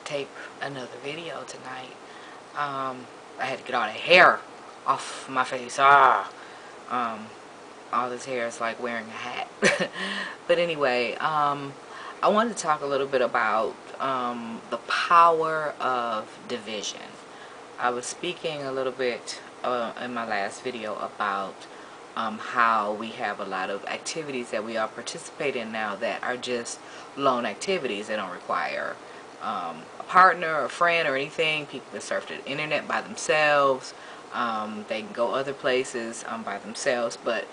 tape another video tonight. I had to get all the hair off my face. All this hair is like wearing a hat. But anyway, I wanted to talk a little bit about the power of division. I was speaking a little bit in my last video about how we have a lot of activities that we all participate in now that are just lone activities. They don't require a partner or a friend or anything. People can surf the internet by themselves. They can go other places by themselves. But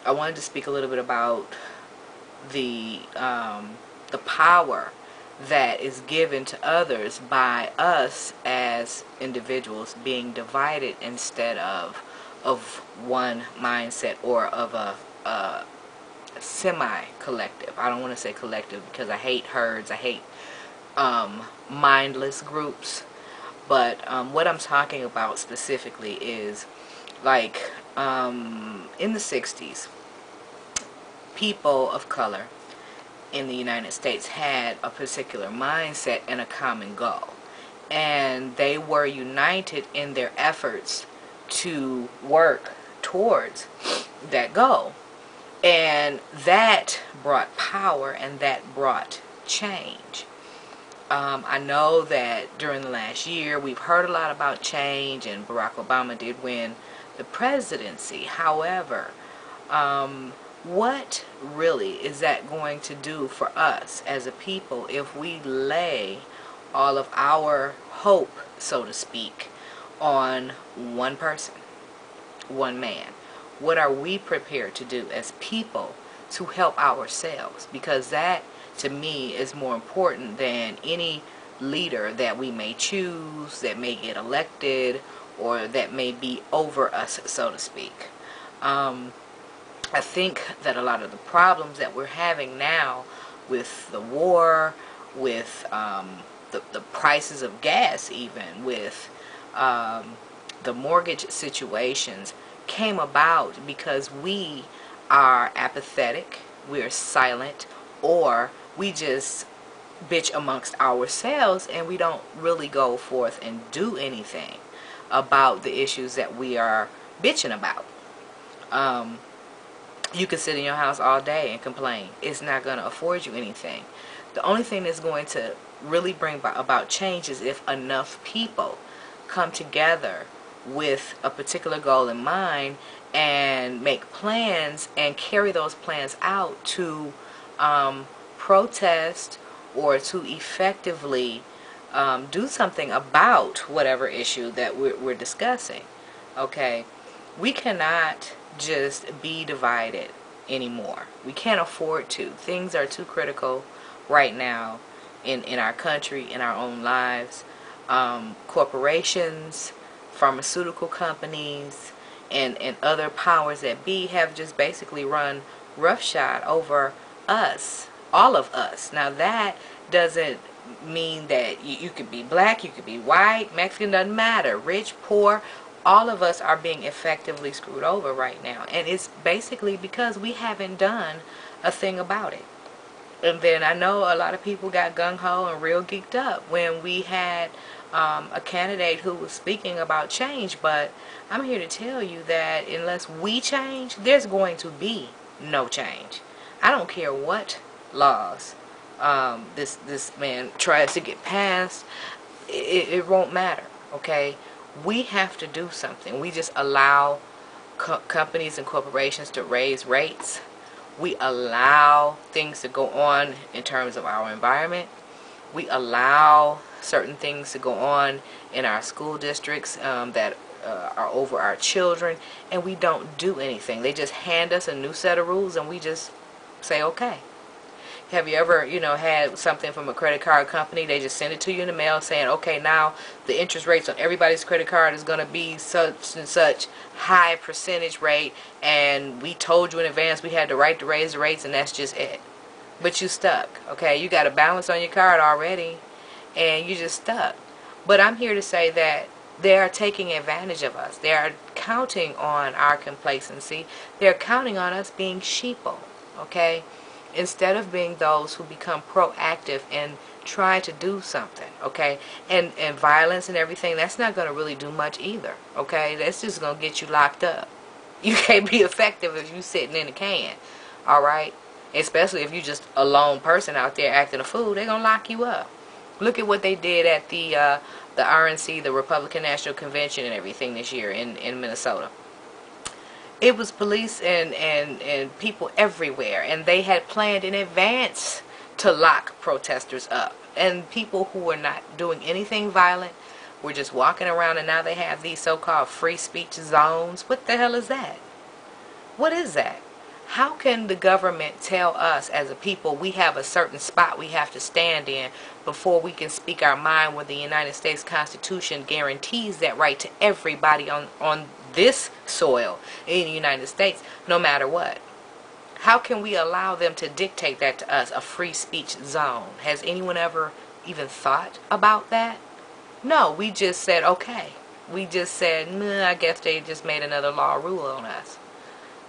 I wanted to speak a little bit about the power that is given to others by us as individuals being divided instead of one mindset or of a semi-collective. I don't want to say collective because I hate herds. I hate mindless groups. But what I'm talking about specifically is like in the 60s, people of color in the United States had a particular mindset and a common goal, and they were united in their efforts to work towards that goal, and that brought power and that brought change. I know that during the last year we've heard a lot about change, and Barack Obama did win the presidency. However, what really is that going to do for us as a people if we lay all of our hope, so to speak, on one person, one man? What are we prepared to do as people to help ourselves? Because that, to me, is more important than any leader that we may choose, that may get elected, or that may be over us, so to speak. I think that a lot of the problems that we're having now with the war, with the prices of gas, even with the mortgage situations, came about because we are apathetic, we're silent, or we just bitch amongst ourselves and we don't really go forth and do anything about the issues that we are bitching about. You can sit in your house all day and complain. It's not going to afford you anything. The only thing that's going to really bring about change is if enough people come together with a particular goal in mind and make plans and carry those plans out to protest or to effectively do something about whatever issue that we're discussing. Okay, we cannot just be divided anymore. We can't afford to. Things are too critical right now in our country, in our own lives. Corporations, pharmaceutical companies, and other powers that be have just basically run roughshod over us, all of us. Now that doesn't mean that you could be black, you could be white, Mexican, doesn't matter, rich, poor. All of us are being effectively screwed over right now, and it's basically because we haven't done a thing about it. And then I know a lot of people got gung-ho and real geeked up when we had a candidate who was speaking about change, but I'm here to tell you that unless we change, there's going to be no change. I don't care what laws this man tries to get passed, it won't matter, okay? We have to do something. We just allow companies and corporations to raise rates. We allow things to go on in terms of our environment. We allow certain things to go on in our school districts that are over our children, and we don't do anything. They just hand us a new set of rules and we just say okay. Have you ever, had something from a credit card company? They just send it to you in the mail saying, okay, now the interest rates on everybody's credit card is going to be such and such high percentage rate, and we told you in advance we had the right to raise the rates, and that's just it. But you stuck, okay? You got a balance on your card already, and you just stuck. But I'm here to say that they are taking advantage of us. They are counting on our complacency. They're counting on us being sheeple, okay? Instead of being those who become proactive and try to do something, okay? And violence and everything, that's not going to really do much either, okay? That's just going to get you locked up. You can't be effective if you sitting in a can, all right? Especially if you're just a lone person out there acting a fool, they're going to lock you up. Look at what they did at the RNC, the Republican National Convention and everything this year in Minnesota. It was police and people everywhere, and they had planned in advance to lock protesters up. And people who were not doing anything violent were just walking around, and now they have these so-called free speech zones. What the hell is that? What is that? How can the government tell us as a people we have a certain spot we have to stand in before we can speak our mind when the United States Constitution guarantees that right to everybody on this soil in the United States, no matter what? How can we allow them to dictate that to us, a free speech zone? Has anyone ever even thought about that? No, we just said, okay. We just said, nah, I guess they just made another law rule on us.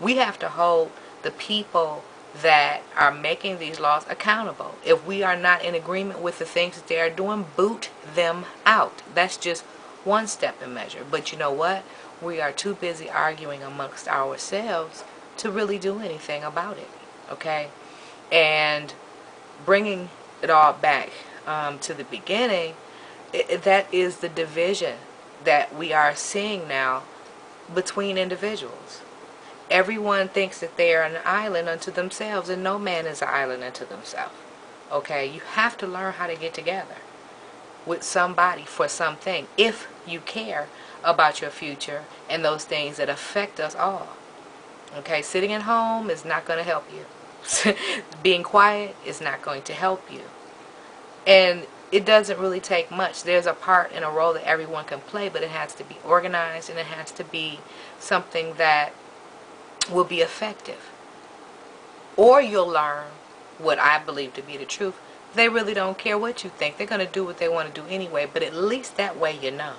We have to hold the people that are making these laws accountable. If we are not in agreement with the things that they are doing, boot them out. That's just one step and measure. But you know what? We are too busy arguing amongst ourselves to really do anything about it, okay? And bringing it all back to the beginning, that is the division that we are seeing now between individuals. Everyone thinks that they are an island unto themselves, and no man is an island unto themselves. Okay, you have to learn how to get together with somebody for something if you care about your future and those things that affect us all. Okay, sitting at home is not going to help you. Being quiet is not going to help you. And it doesn't really take much. There's a part and a role that everyone can play, but it has to be organized, and it has to be something that will be effective. Or you'll learn what I believe to be the truth. They really don't care what you think. They're going to do what they want to do anyway, but at least that way you know.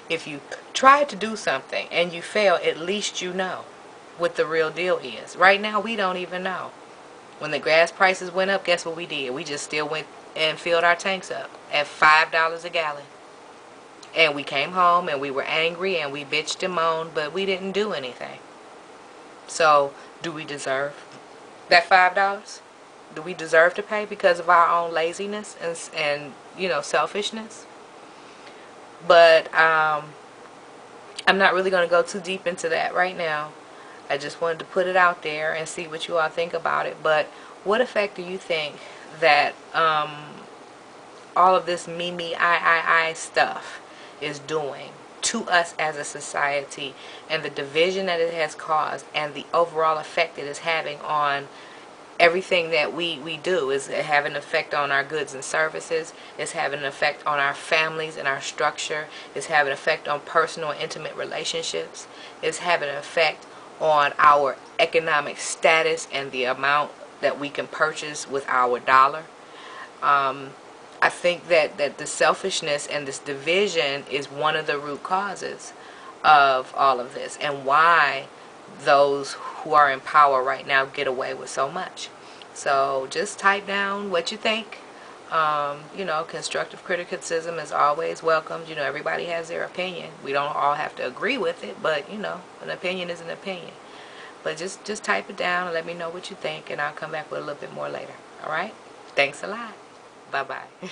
If you try to do something and you fail, at least you know what the real deal is. Right now, we don't even know. When the gas prices went up, guess what we did? We just still went and filled our tanks up at $5 a gallon. And we came home and we were angry and we bitched and moaned, but we didn't do anything. So, do we deserve that $5? Do we deserve to pay because of our own laziness and you know, selfishness? But I'm not really going to go too deep into that right now. I just wanted to put it out there and see what you all think about it. But what effect do you think that all of this me, I stuff is doing to us as a society, and the division that it has caused, and the overall effect it is having on everything that we do? Is it having an effect on our goods and services? It's having an effect on our families and our structure. It's having an effect on personal and intimate relationships. It's having an effect on our economic status and the amount that we can purchase with our dollar. I think that the selfishness and this division is one of the root causes of all of this, and why those who are in power right now get away with so much. So just type down what you think. You know, constructive criticism is always welcomed. You know, everybody has their opinion. We don't all have to agree with it, but you know, an opinion is an opinion. But just type it down and let me know what you think, and I'll come back with a little bit more later. All right? Thanks a lot. Bye-bye.